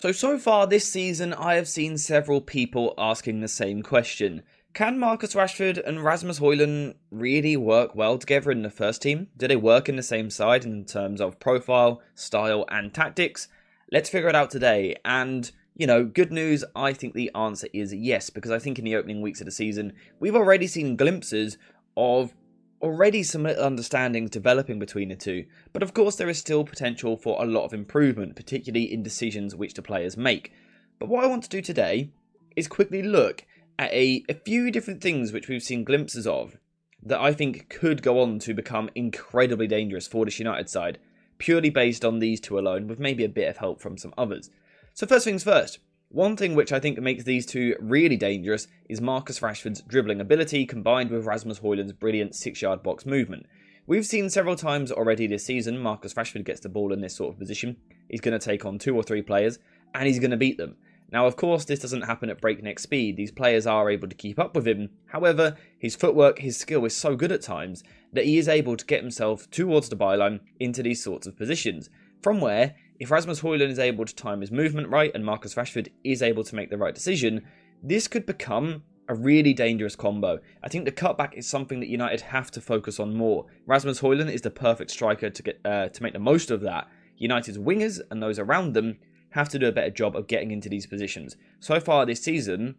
So far this season, I have seen several people asking the same question. Can Marcus Rashford and Rasmus Højlund really work well together in the first team? Do they work in the same side in terms of profile, style, and tactics? Let's figure it out today. And, good news, I think the answer is yes, because I think in the opening weeks of the season, we've already seen glimpses of some little understandings developing between the two, but of course there is still potential for a lot of improvement, particularly in decisions which the players make. But what I want to do today is quickly look at a few different things which we've seen glimpses of that I think could go on to become incredibly dangerous for this United side, purely based on these two alone, with maybe a bit of help from some others. So first things first. One thing which I think makes these two really dangerous is Marcus Rashford's dribbling ability combined with Rasmus Højlund's brilliant 6-yard box movement. We've seen several times already this season Marcus Rashford gets the ball in this sort of position. He's going to take on 2 or 3 players and he's going to beat them. Now of course this doesn't happen at breakneck speed, these players are able to keep up with him. However, his footwork, his skill is so good at times that he is able to get himself towards the byline into these sorts of positions. From where, if Rasmus Højlund is able to time his movement right and Marcus Rashford is able to make the right decision, this could become a really dangerous combo. I think the cutback is something that United have to focus on more. Rasmus Højlund is the perfect striker to make the most of that. United's wingers and those around them have to do a better job of getting into these positions. So far this season,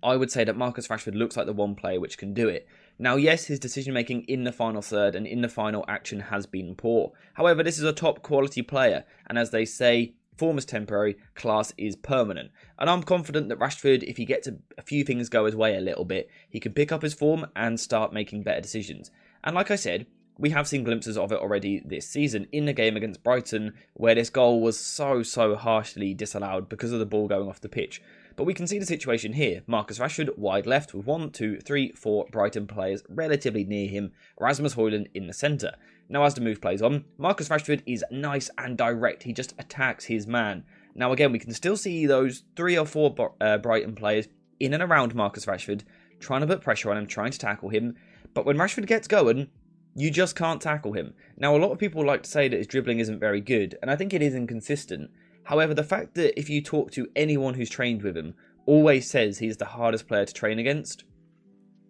I would say that Marcus Rashford looks like the one player which can do it. Now yes, his decision making in the final third and in the final action has been poor. However, this is a top quality player, and as they say, form is temporary, class is permanent. And I'm confident that Rashford, if he gets a few things go his way a little bit, he can pick up his form and start making better decisions. And like I said, we have seen glimpses of it already this season in the game against Brighton, where this goal was so harshly disallowed because of the ball going off the pitch. But we can see the situation here. Marcus Rashford wide left with 1, 2, 3, 4 Brighton players relatively near him. Rasmus Højlund in the centre. Now as the move plays on, Marcus Rashford is nice and direct. He just attacks his man. Now again, we can still see those 3 or 4 Brighton players in and around Marcus Rashford, trying to put pressure on him, trying to tackle him. But when Rashford gets going, you just can't tackle him. Now a lot of people like to say that his dribbling isn't very good, and I think it is inconsistent. However, the fact that if you talk to anyone who's trained with him, always says he's the hardest player to train against,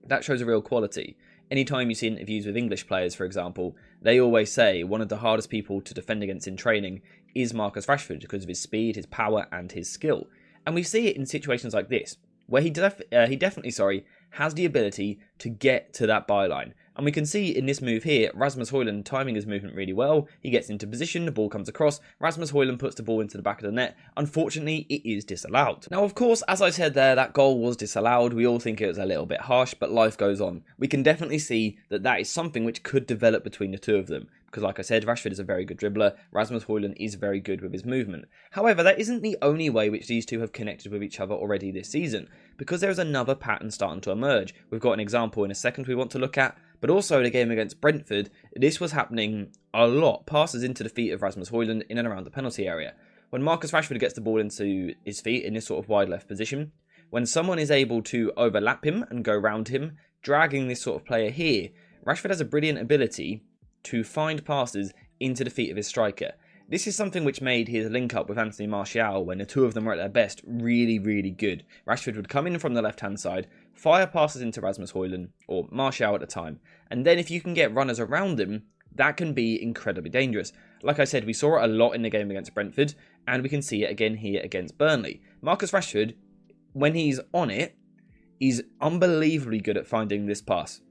that shows a real quality. Anytime you see interviews with English players, for example, they always say one of the hardest people to defend against in training is Marcus Rashford because of his speed, his power, and his skill. And we see it in situations like this, where he definitely has the ability to get to that byline. And we can see in this move here, Rasmus Højlund timing his movement really well. He gets into position, the ball comes across, Rasmus Højlund puts the ball into the back of the net. Unfortunately, it is disallowed. Now, of course, as I said there, that goal was disallowed. We all think it was a little bit harsh, but life goes on. We can definitely see that that is something which could develop between the two of them. Because like I said, Rashford is a very good dribbler, Rasmus Højlund is very good with his movement. However, that isn't the only way which these two have connected with each other already this season, because there is another pattern starting to emerge. We've got an example in a second we want to look at, but also in a game against Brentford, this was happening a lot. Passes into the feet of Rasmus Højlund in and around the penalty area. When Marcus Rashford gets the ball into his feet in this sort of wide left position, when someone is able to overlap him and go round him, dragging this sort of player here, Rashford has a brilliant ability to find passes into the feet of his striker. This is something which made his link up with Anthony Martial, when the two of them were at their best, really good. Rashford would come in from the left hand side, fire passes into Rasmus Højlund, or Martial at the time, and then if you can get runners around him, that can be incredibly dangerous. Like I said, we saw it a lot in the game against Brentford, and we can see it again here against Burnley. Marcus Rashford, when he's on it, is unbelievably good at finding this pass.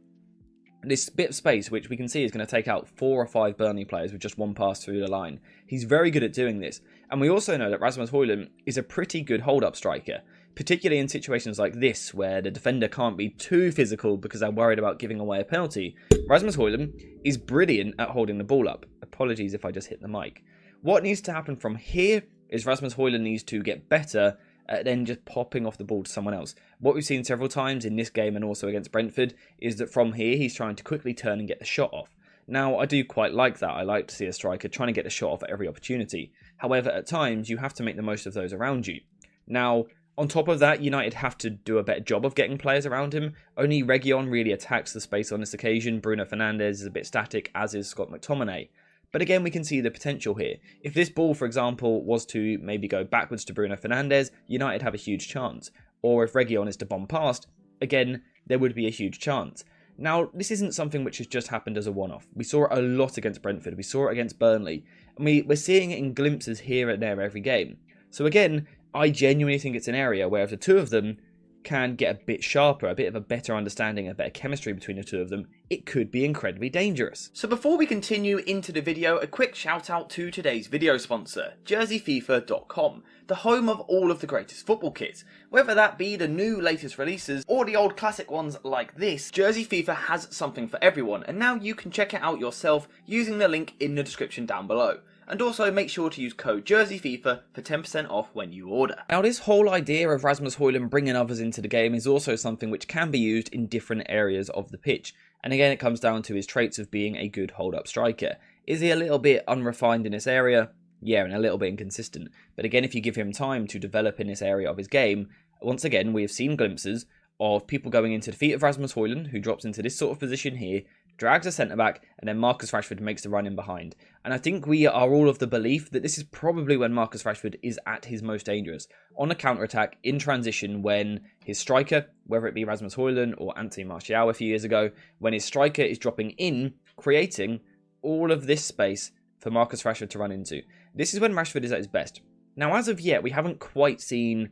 This bit of space, which we can see is going to take out 4 or 5 Burnley players with just one pass through the line. He's very good at doing this. And we also know that Rasmus Højlund is a pretty good hold-up striker, particularly in situations like this, where the defender can't be too physical because they're worried about giving away a penalty. Rasmus Højlund is brilliant at holding the ball up. Apologies if I just hit the mic. What needs to happen from here is Rasmus Højlund needs to get better then just popping off the ball to someone else. What we've seen several times in this game and also against Brentford is that from here he's trying to quickly turn and get the shot off. Now, I do quite like that. I like to see a striker trying to get the shot off at every opportunity. However, at times you have to make the most of those around you. Now, on top of that, United have to do a better job of getting players around him. Only Reguilon really attacks the space on this occasion. Bruno Fernandes is a bit static, as is Scott McTominay. But again, we can see the potential here. If this ball, for example, was to maybe go backwards to Bruno Fernandes, United have a huge chance. Or if Reguilon is to bomb past, again, there would be a huge chance. Now, this isn't something which has just happened as a one-off. We saw it a lot against Brentford. We saw it against Burnley. And we're seeing it in glimpses here and there every game. So again, I genuinely think it's an area where if the two of them can get a bit sharper, a bit of a better understanding, a better chemistry between the two of them, it could be incredibly dangerous. So before we continue into the video, a quick shout out to today's video sponsor, JerseyFIFA.com, the home of all of the greatest football kits. Whether that be the new latest releases or the old classic ones like this, Jersey FIFA has something for everyone, and now you can check it out yourself using the link in the description down below. And also make sure to use code JerseyFIFA for 10% off when you order. Now, this whole idea of Rasmus Højlund bringing others into the game is also something which can be used in different areas of the pitch. And again, it comes down to his traits of being a good hold-up striker. Is he a little bit unrefined in this area? Yeah, and a little bit inconsistent. But again, if you give him time to develop in this area of his game, once again, we have seen glimpses of people going into the feet of Rasmus Højlund, who drops into this sort of position here, drags a centre-back, and then Marcus Rashford makes the run in behind. And I think we are all of the belief that this is probably when Marcus Rashford is at his most dangerous. On a counter-attack, in transition, when his striker, whether it be Rasmus Højlund or Anthony Martial a few years ago, when his striker is dropping in, creating all of this space for Marcus Rashford to run into. This is when Rashford is at his best. Now, as of yet, we haven't quite seen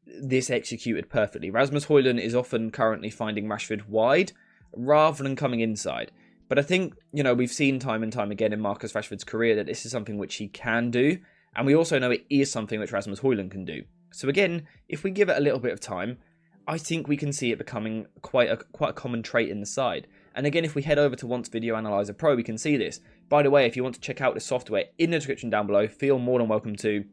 this executed perfectly. Rasmus Højlund is often currently finding Rashford wide, rather than coming inside. But I think, we've seen time and time again in Marcus Rashford's career that this is something which he can do, and we also know it is something which Rasmus Højlund can do. So again, if we give it a little bit of time, I think we can see it becoming quite a common trait in the side. And again, if we head over to Once Video Analyzer Pro, we can see this. By the way, if you want to check out the software in the description down below, feel more than welcome to.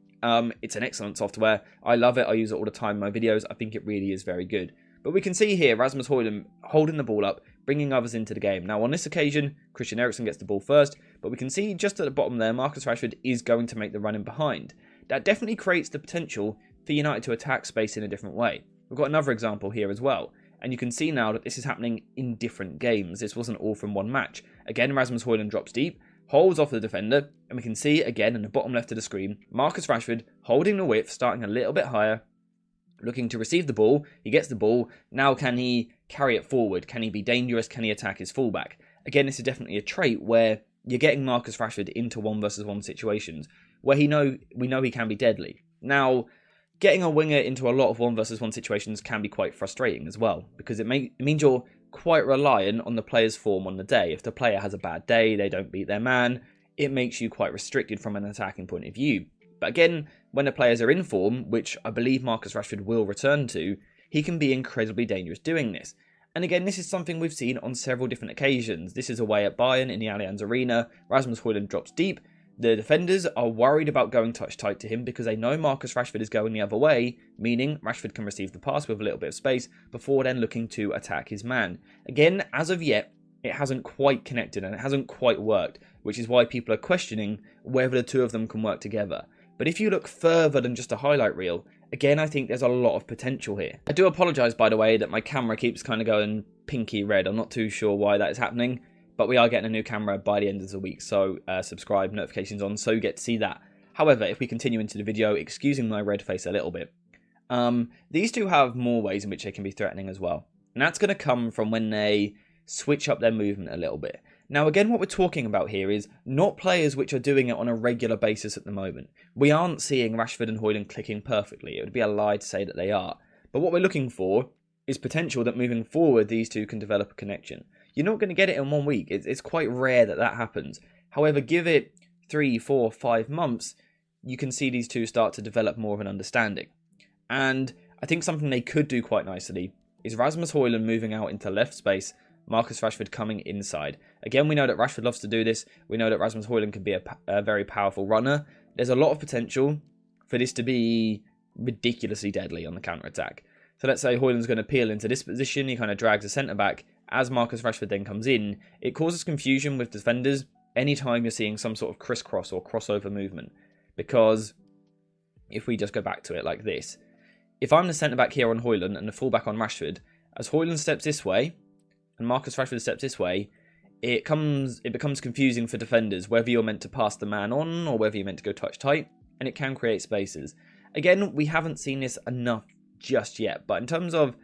It's an excellent software. I love it. I use it all the time in my videos. I think it really is very good. But we can see here Rasmus Højlund holding the ball up, bringing others into the game. Now on this occasion, Christian Eriksen gets the ball first, but we can see just at the bottom there, Marcus Rashford is going to make the run in behind. That definitely creates the potential for United to attack space in a different way. We've got another example here as well. And you can see now that this is happening in different games. This wasn't all from one match. Again, Rasmus Højlund drops deep, holds off the defender, and we can see again in the bottom left of the screen, Marcus Rashford holding the width, starting a little bit higher, looking to receive the ball. He gets the ball. Now can he carry it forward? Can he be dangerous? Can he attack his fullback? Again, this is definitely a trait where you're getting Marcus Rashford into 1-versus-1 situations where we know he can be deadly. Now, getting a winger into a lot of 1-versus-1 situations can be quite frustrating as well, because it means you're quite reliant on the player's form on the day. If the player has a bad day, they don't beat their man, it makes you quite restricted from an attacking point of view. But again, when the players are in form, which I believe Marcus Rashford will return to, he can be incredibly dangerous doing this. And again, this is something we've seen on several different occasions. This is away at Bayern in the Allianz Arena. Rasmus Højlund drops deep. The defenders are worried about going touch tight to him because they know Marcus Rashford is going the other way, meaning Rashford can receive the pass with a little bit of space before then looking to attack his man. Again, as of yet, it hasn't quite connected and it hasn't quite worked, which is why people are questioning whether the two of them can work together. But if you look further than just a highlight reel, again, I think there's a lot of potential here. I do apologise, by the way, that my camera keeps kind of going pinky red. I'm not too sure why that is happening, but we are getting a new camera by the end of the week, so subscribe, notifications on, so you get to see that. However, if we continue into the video, excusing my red face a little bit, these two have more ways in which they can be threatening as well. And that's going to come from when they switch up their movement a little bit. Now again, what we're talking about here is not players which are doing it on a regular basis at the moment. We aren't seeing Rashford and Højlund clicking perfectly. It would be a lie to say that they are. But what we're looking for is potential that moving forward these two can develop a connection. You're not going to get it in 1 week. It's quite rare that that happens. However, give it 3, 4, 5 months, you can see these two start to develop more of an understanding. And I think something they could do quite nicely is Rasmus Højlund moving out into left space, Marcus Rashford coming inside. Again, we know that Rashford loves to do this. We know that Rasmus Højlund can be a very powerful runner. There's a lot of potential for this to be ridiculously deadly on the counter-attack. So let's say Højlund's going to peel into this position. He kind of drags a centre-back. As Marcus Rashford then comes in, it causes confusion with defenders anytime you're seeing some sort of crisscross or crossover movement. Because if we just go back to it like this, if I'm the centre-back here on Højlund and the full-back on Rashford, as Højlund steps this way, and Marcus Rashford steps this way, it becomes confusing for defenders whether you're meant to pass the man on or whether you're meant to go touch tight, and it can create spaces. Again, we haven't seen this enough just yet, but in terms of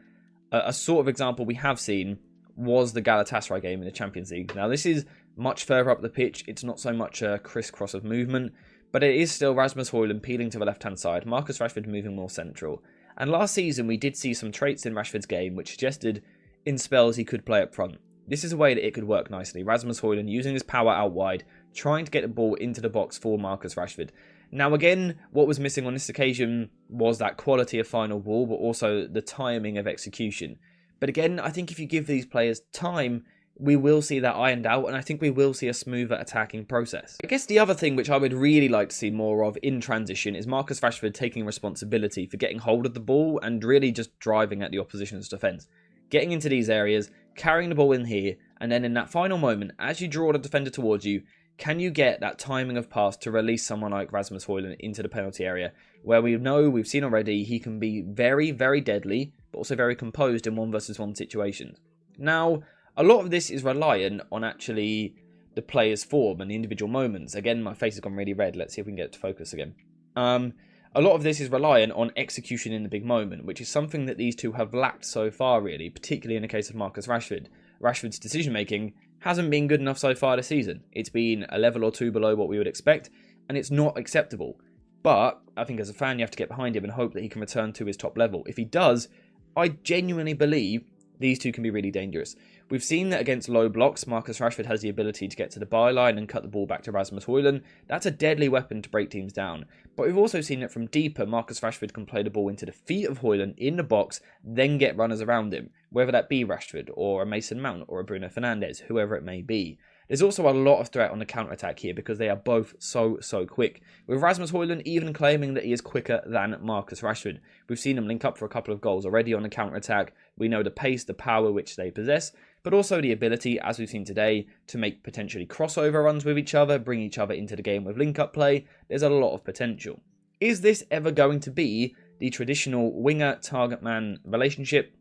a sort of example we have seen was the Galatasaray game in the Champions League. Now, this is much further up the pitch. It's not so much a crisscross of movement, but it is still Rasmus Højlund peeling to the left-hand side, Marcus Rashford moving more central. And last season, we did see some traits in Rashford's game which suggested in spells he could play up front. This is a way that it could work nicely. Rasmus Højlund using his power out wide, trying to get the ball into the box for Marcus Rashford. Now again, what was missing on this occasion was that quality of final ball, but also the timing of execution. But again, I think if you give these players time, we will see that ironed out, and I think we will see a smoother attacking process. I guess the other thing which I would really like to see more of in transition is Marcus Rashford taking responsibility for getting hold of the ball and really just driving at the opposition's defence. Getting into these areas, carrying the ball in here, and then in that final moment, as you draw the defender towards you, can you get that timing of pass to release someone like Rasmus Højlund into the penalty area, where we've seen already, he can be very, very deadly, but also very composed in 1-versus-1 situations. Now, a lot of this is reliant on actually the player's form and the individual moments. Again, my face has gone really red. Let's see if we can get it to focus again. A lot of this is reliant on execution in the big moment, which is something that these two have lacked so far, really, particularly in the case of Marcus Rashford. Rashford's decision-making hasn't been good enough so far this season. It's been a level or two below what we would expect, and it's not acceptable. But I think as a fan, you have to get behind him and hope that he can return to his top level. If he does, I genuinely believe these two can be really dangerous. We've seen that against low blocks, Marcus Rashford has the ability to get to the byline and cut the ball back to Rasmus Højlund. That's a deadly weapon to break teams down. But we've also seen that from deeper, Marcus Rashford can play the ball into the feet of Højlund in the box, then get runners around him, whether that be Rashford or a Mason Mount or a Bruno Fernandes, whoever it may be. There's also a lot of threat on the counter-attack here because they are both so quick. With Rasmus Højlund even claiming that he is quicker than Marcus Rashford. We've seen them link up for a couple of goals already on the counter-attack. We know the pace, the power which they possess, but also the ability, as we've seen today, to make potentially crossover runs with each other, bring each other into the game with link-up play. There's a lot of potential. Is this ever going to be the traditional winger-target man relationship?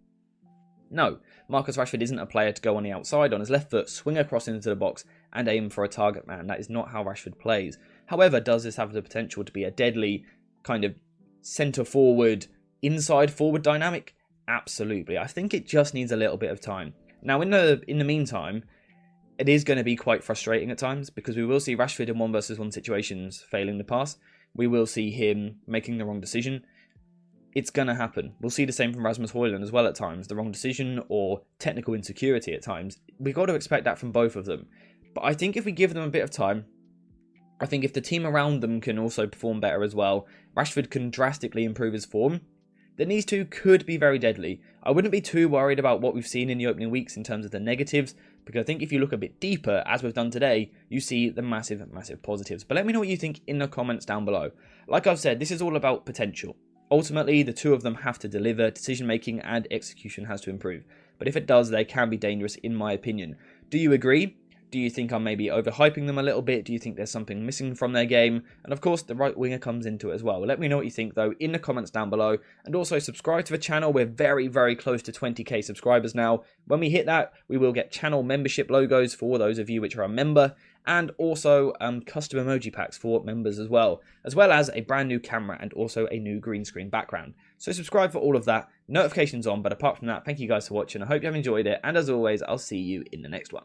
No. Marcus Rashford isn't a player to go on the outside on his left foot, swing across into the box and aim for a target man. That is not how Rashford plays. However, does this have the potential to be a deadly kind of centre-forward, inside-forward dynamic? Absolutely. I think it just needs a little bit of time. Now, in the meantime, it is going to be quite frustrating at times because we will see Rashford in 1-versus-1 situations failing the pass. We will see him making the wrong decision. It's going to happen. We'll see the same from Rasmus Højlund as well at times. The wrong decision or technical insecurity at times. We've got to expect that from both of them. But I think if we give them a bit of time, I think if the team around them can also perform better as well, Rashford can drastically improve his form, then these two could be very deadly. I wouldn't be too worried about what we've seen in the opening weeks in terms of the negatives, because I think if you look a bit deeper, as we've done today, you see the massive positives. But let me know what you think in the comments down below. Like I've said, this is all about potential. Ultimately, the two of them have to deliver, decision-making and execution has to improve. But if it does, they can be dangerous in my opinion. Do you agree? Do you think I'm maybe overhyping them a little bit? Do you think there's something missing from their game? And of course, the right winger comes into it as well. Let me know what you think though in the comments down below. And also subscribe to the channel. We're very close to 20k subscribers now. When we hit that, we will get channel membership logos for those of you which are a member. And also custom emoji packs for members as well as a brand new camera and also a new green screen background. So subscribe for all of that, notifications on, but apart from that, thank you guys for watching. I hope you have enjoyed it, and as always, I'll see you in the next one.